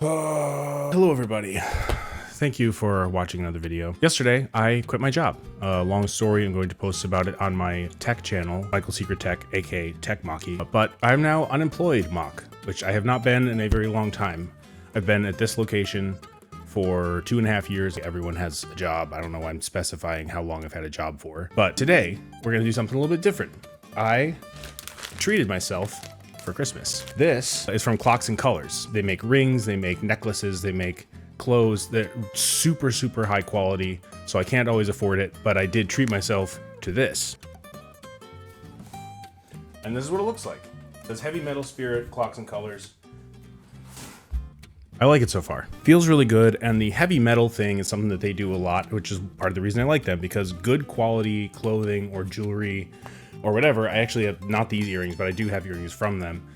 Hello everybody. Thank you for watching another video. Yesterday, I quit my job. Long story, I'm going to post about it on my tech channel, Michael Secret Tech, aka DreadPirateMockey. But I'm now unemployed mock, which I have not been in a very long time. I've been at this location for 2.5 years. Everyone has a job. I don't know why I'm specifying how long I've had a job for. But today, we're gonna do something a little bit different. I treated myself for Christmas. This is from Clocks and Colors. They make rings, they make necklaces, they make clothes. They're super, super high quality, so I can't always afford it, but I did treat myself to this. And this is what it looks like. It says Heavy Metal Spirit, Clocks and Colors. I like it so far. Feels really good, and the heavy metal thing is something that they do a lot, which is part of the reason I like them, because good quality clothing or jewelry or whatever, I actually have not these earrings, but I do have earrings from them,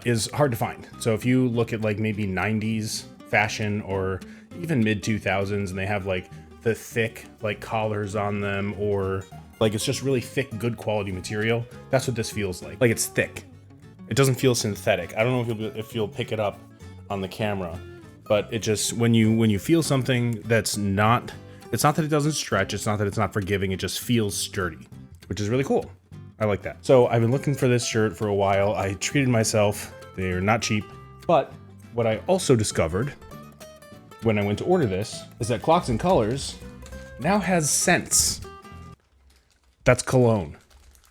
is hard to find. So if you look at like maybe 90s fashion or even mid 2000s, and they have like the thick like collars on them, or like it's just really thick, good quality material, that's what this feels like. Like it's thick. It doesn't feel synthetic. I don't know if you'll pick it up on the camera, but it just, when you feel something that's not, it's not that it doesn't stretch, it's not that it's not forgiving, it just feels sturdy, which is really cool. I like that. So I've been looking for this shirt for a while. I treated myself. They're not cheap. But what I also discovered when I went to order this is that Clocks and Colors now has scents. That's Cologne,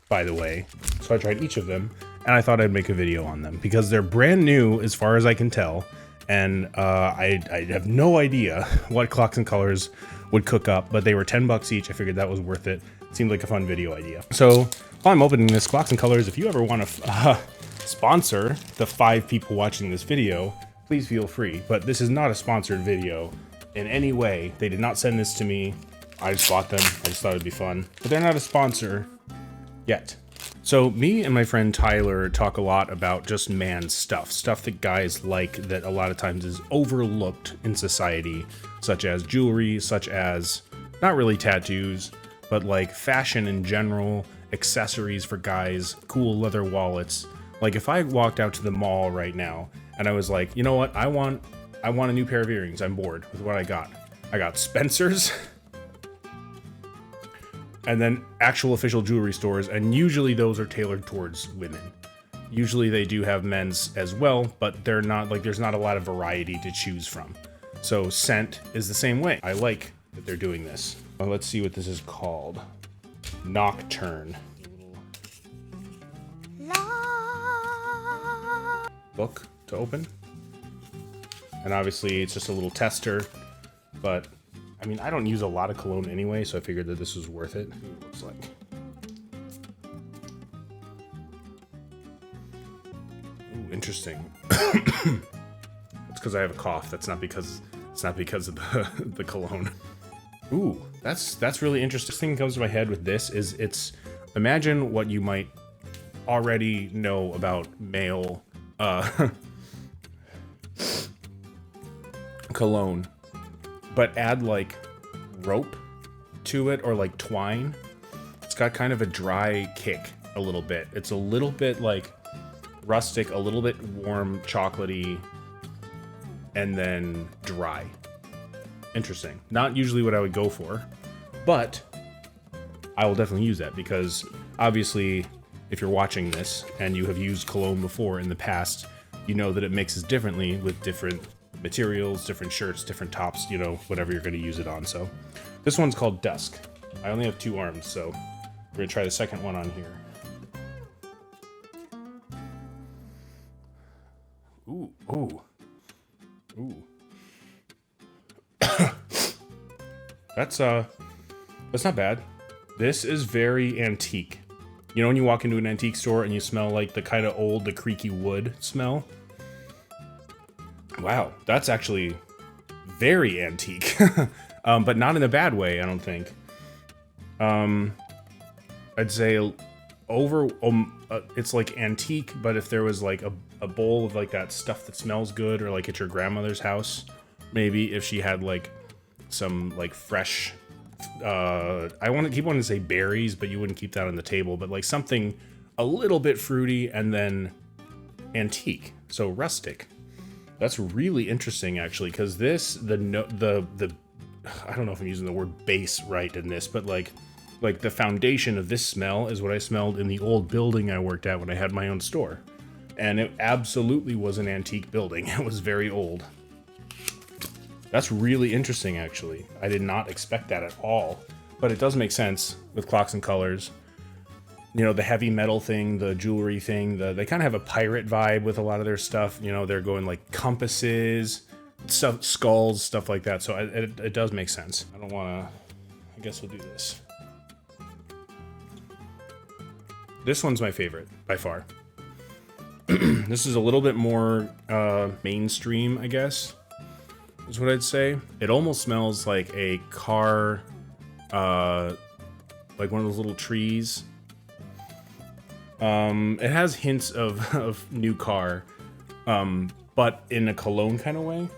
by the way. So I tried each of them, and I thought I'd make a video on them because they're brand new as far as I can tell. And I have no idea what Clocks and Colors would cook up, but they were $10 each. I figured that was worth it. Seemed like a fun video idea. So while I'm opening this, Clocks and Colors, if you ever want to sponsor the 5 people watching this video, please feel free. But this is not a sponsored video in any way. They did not send this to me. I just bought them. I just thought it'd be fun. But they're not a sponsor yet. So me and my friend Tyler talk a lot about just man stuff that guys like, that a lot of times is overlooked in society, such as jewelry, such as not really tattoos, but like fashion in general, accessories for guys, cool leather wallets. Like if I walked out to the mall right now and I was like, you know what, I want a new pair of earrings. I'm bored with what I got. I got Spencer's and then actual official jewelry stores, and usually those are tailored towards women. Usually they do have men's as well, but they're not, like, there's not a lot of variety to choose from. So scent is the same way. I like that they're doing this. Well, let's see what this is called. Nocturn. Book to open. And obviously it's just a little tester, but I mean, I don't use a lot of cologne anyway, so I figured that this was worth it. It looks like. Ooh, interesting. It's because I have a cough. That's not because of the cologne. Ooh, that's really interesting. The thing that comes to my head with this is imagine what you might already know about male cologne, but add like rope to it, or like twine. It's got kind of a dry kick a little bit. It's a little bit like rustic, a little bit warm, chocolatey, and then dry. Interesting. Not usually what I would go for, but I will definitely use that because obviously if you're watching this and you have used cologne before in the past, you know that it mixes differently with different materials, different shirts, different tops, you know, whatever you're going to use it on. So this one's called Dusk. I only have 2 arms, so we're going to try the second one on here. Ooh, ooh, ooh. That's not bad. This is very antique. You know when you walk into an antique store and you smell like the kind of old, the creaky wood smell? Wow, that's actually very antique. But not in a bad way, I don't think. I'd say it's like antique, but if there was like a bowl of like that stuff that smells good, or like at your grandmother's house, maybe if she had like some like fresh, I keep wanting to say berries, but you wouldn't keep that on the table, but like something a little bit fruity and then antique, so rustic. That's really interesting, actually, because this, I don't know if I'm using the word base right in this, but like the foundation of this smell is what I smelled in the old building I worked at when I had my own store. And it absolutely was an antique building. It was very old. That's really interesting, actually. I did not expect that at all, but it does make sense with Clocks and Colors. You know, the heavy metal thing, the jewelry thing, they kind of have a pirate vibe with a lot of their stuff. You know, they're going like compasses, stuff, skulls, stuff like that. So it does make sense. I don't want to, I guess we'll do this. This one's my favorite by far. This is a little bit more mainstream, I guess, is what I'd say. It almost smells like a car, like one of those little trees. It has hints of new car, but in a Cologne kind of way.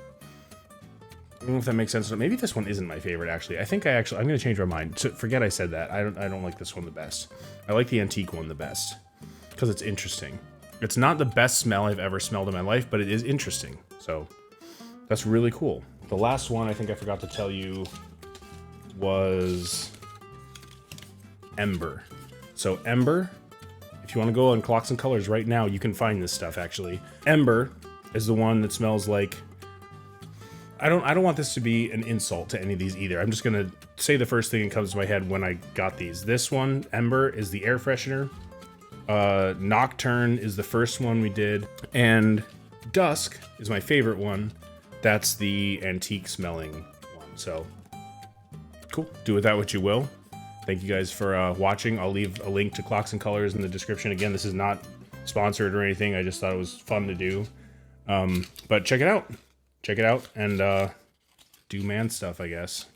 I don't know if that makes sense. Maybe this one isn't my favorite, actually. I'm going to change my mind. So forget I said that. I don't like this one the best. I like the antique one the best because it's interesting. It's not the best smell I've ever smelled in my life, but it is interesting. So that's really cool. The last one I think I forgot to tell you was Ember. So Ember, if you want to go on Clocks and Colors right now, you can find this stuff, actually. Ember is the one that smells like... I don't want this to be an insult to any of these either. I'm just going to say the first thing that comes to my head when I got these. This one, Ember, is the air freshener. Nocturn is the first one we did. And Dusk is my favorite one. That's the antique smelling one. So, cool. Do with that what you will. Thank you guys for watching. I'll leave a link to Clocks and Colors in the description. Again, this is not sponsored or anything. I just thought it was fun to do. But check it out. Check it out and do man stuff, I guess.